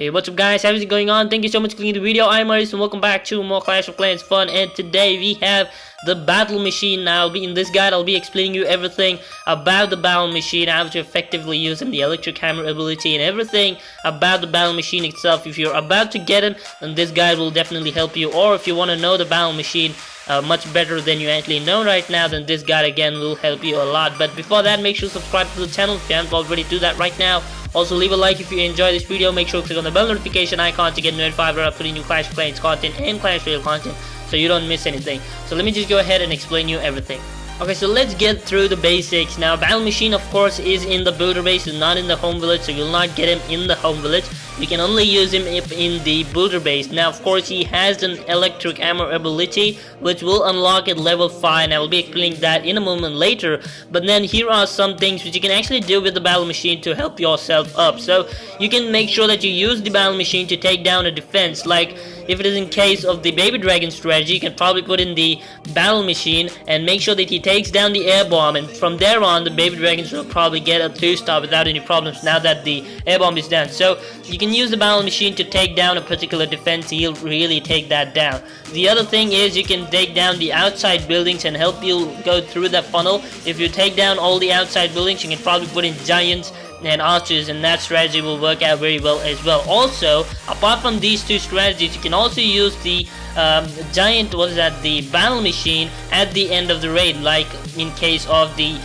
Hey, what's up guys, how's it going on? Thank you so much for clicking the video. I'm Ayrus and welcome back to more Clash of Clans fun. And today we have the battle machine. Now in this guide I'll be explaining you everything about the battle machine, how to effectively use him, the electric hammer ability, and everything about the battle machine itself. If you're about to get him, then this guide will definitely help you, or if you want to know the battle machine much better than you actually know right now, then this guide again will help you a lot. But before that, make sure to subscribe to the channel if you haven't already. Do that right now. Also leave a like if you enjoy this video. Make sure to click on the bell notification icon to get notified when I put in new Clash of Clans content and Clash Royale content, so you don't miss anything. So let me just go ahead and explain you everything. Okay, so let's get through the basics. Now, battle machine of course is in the builder base, is not in the home village, so you'll not get him in the home village. You can only use him if in the builder base. Now of course he has an electric hammer ability which will unlock at level 5, and I will be explaining that in a moment later. But then here are some things which you can actually do with the battle machine to help yourself up. So you can make sure that you use the battle machine to take down a defense. Like if it is in case of the baby dragon strategy, you can probably put in the battle machine and make sure that he takes down the air bomb, and from there on the baby dragons will probably get a 2-star without any problems now that the air bomb is down. So you can use the battle machine to take down a particular defense. He'll really take that down. The other thing is you can take down the outside buildings and help you go through that funnel. If you take down all the outside buildings, you can probably put in giants and archers, and that strategy will work out very well as well. Also, apart from these two strategies, you can also use the the battle machine at the end of the raid, like in case of the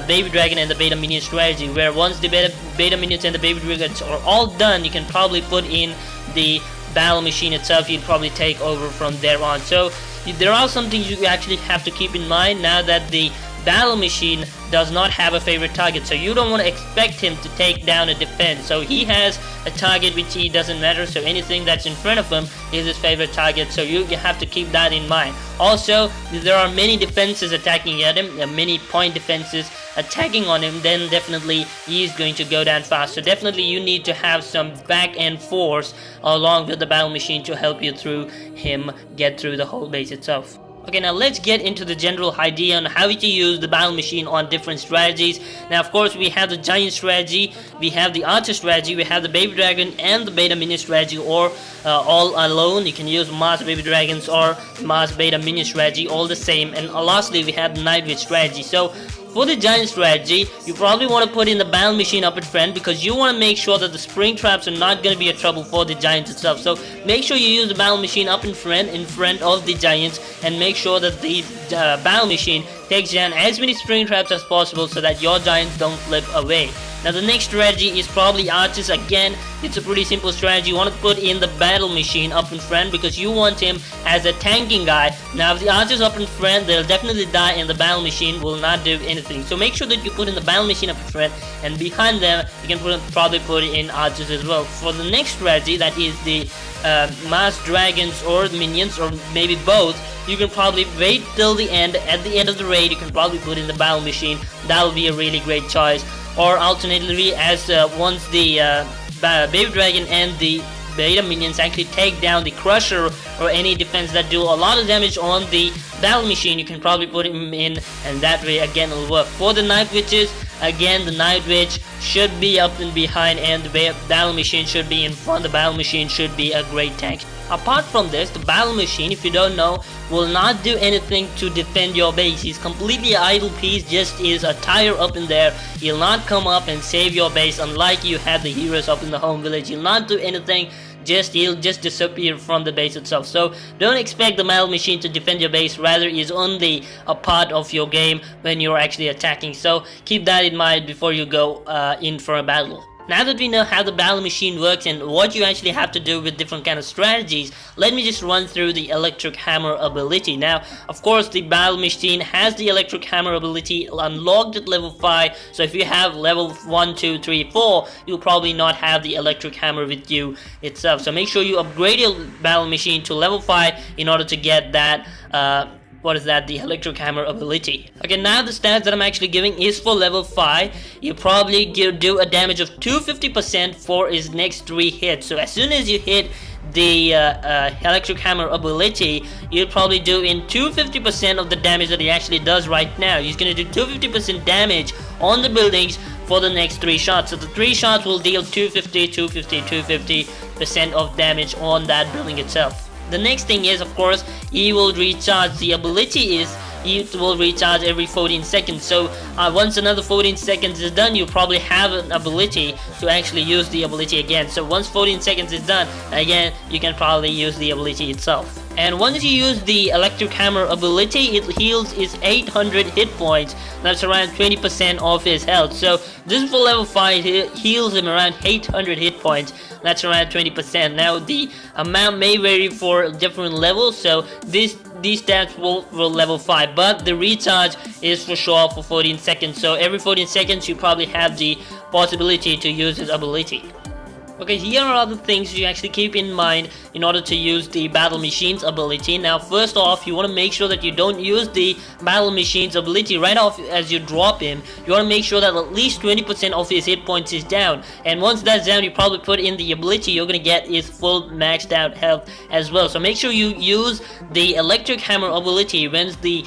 baby dragon and the beta minion strategy, where once the beta minions and the baby dragons are all done, you can probably put in the battle machine itself. You'd probably take over from there on. So there are some things you actually have to keep in mind now that the battle machine does not have a favorite target, so you don't want to expect him to take down a defense. So he has a target which he doesn't matter, so anything that's in front of him is his favorite target, so you have to keep that in mind. Also, there are many defenses attacking at him, many point defenses attacking on him, then definitely he is going to go down fast. So definitely you need to have some back end force along with the battle machine to help you through him get through the whole base itself. Okay, now let's get into the general idea on how to use the battle machine on different strategies. Now of course we have the giant strategy, we have the archer strategy, we have the baby dragon and the beta minion strategy, or all alone. You can use mass baby dragons or mass beta minion strategy, all the same. And lastly we have the night witch strategy. So for the giant strategy, you probably want to put in the battle machine up in front, because you want to make sure that the spring traps are not going to be a trouble for the giants itself. So make sure you use the battle machine up in front of the giants, and make sure that the battle machine takes down as many spring traps as possible so that your giants don't flip away. Now the next strategy is probably archers. Again, it's a pretty simple strategy. You want to put in the battle machine up in front because you want him as a tanking guy. Now if the archers up in front, they'll definitely die and the battle machine will not do anything. So make sure that you put in the battle machine up in front, and behind them you can probably put in archers as well. For the next strategy, that is the mass dragons or minions, or maybe both, you can probably wait till the end. At the end of the raid you can probably put in the battle machine. That will be a really great choice. Or alternatively, as once the baby dragon and the beta minions actually take down the crusher or any defense that do a lot of damage on the battle machine, you can probably put him in, and that way again it'll work. For the night witches, again the night witch should be up and behind, and the battle machine should be in front. The battle machine should be a great tank. Apart from this, the battle machine, if you don't know, will not do anything to defend your base. He's completely idle piece, just is a tire up in there. He'll not come up and save your base, unlike you had the heroes up in the home village. He'll not do anything, he'll just disappear from the base itself. So don't expect the battle machine to defend your base, rather is only a part of your game when you're actually attacking. So keep that in mind before you go in for a battle. Now that we know how the battle machine works and what you actually have to do with different kind of strategies, let me just run through the electric hammer ability. Now, of course, the battle machine has the electric hammer ability unlocked at level 5. So if you have level 1, 2, 3, 4, you'll probably not have the electric hammer with you itself. So make sure you upgrade your battle machine to level 5 in order to get that the electric hammer ability. Okay, now the stats that I'm actually giving is for level 5. You probably do a damage of 250% for his next 3 hits. So as soon as you hit the electric hammer ability, you'll probably do in 250% of the damage that he actually does right now. He's gonna do 250% damage on the buildings for the next 3 shots. So the 3 shots will deal 250% of damage on that building itself. The next thing is, of course, he will recharge. The ability is it will recharge every 14 seconds. So once another 14 seconds is done, you probably have an ability to actually use the ability again. So once 14 seconds is done, again, you can probably use the ability itself. And once you use the electric hammer ability, it heals his 800 hit points. That's around 20% of his health. So this is for level 5, it heals him around 800 hit points. That's around 20%. Now the amount may vary for different levels, so these stats will level 5, but the recharge is for sure for 14 seconds. So every 14 seconds you probably have the possibility to use his ability. Okay, here are other things you actually keep in mind in order to use the battle machine's ability. Now, first off, you want to make sure that you don't use the battle machine's ability right off as you drop him. You want to make sure that at least 20% of his hit points is down. And once that's down, you probably put in the ability, you're going to get his full maxed out health as well. So make sure you use the electric hammer ability when the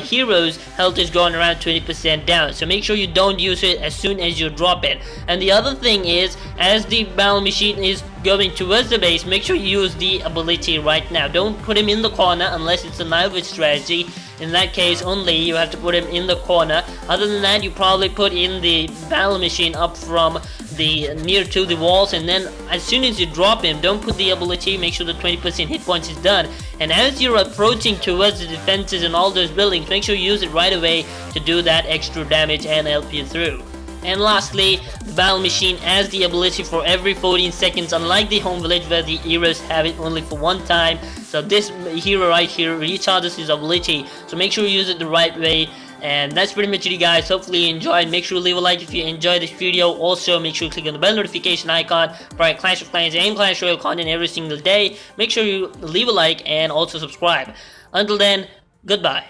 hero's health is going around 20% down. So make sure you don't use it as soon as you drop it. And the other thing is, as the battle machine is going towards the base, make sure you use the ability right now. Don't put him in the corner unless it's a knife strategy. In that case only, you have to put him in the corner. Other than that, you probably put in the battle machine up from the near to the walls, and then as soon as you drop him, don't put the ability. Make sure the 20% hit points is done, and as you're approaching towards the defenses and all those buildings, make sure you use it right away to do that extra damage and help you through. And lastly, the battle machine has the ability for every 14 seconds, unlike the home village where the heroes have it only for one time. So this hero right here recharges his ability, so make sure you use it the right way. And that's pretty much it, guys. Hopefully you enjoyed. Make sure to leave a like if you enjoyed this video. Also, make sure to click on the bell notification icon for our Clash of Clans and Clash Royale content every single day. Make sure you leave a like and also subscribe. Until then, goodbye.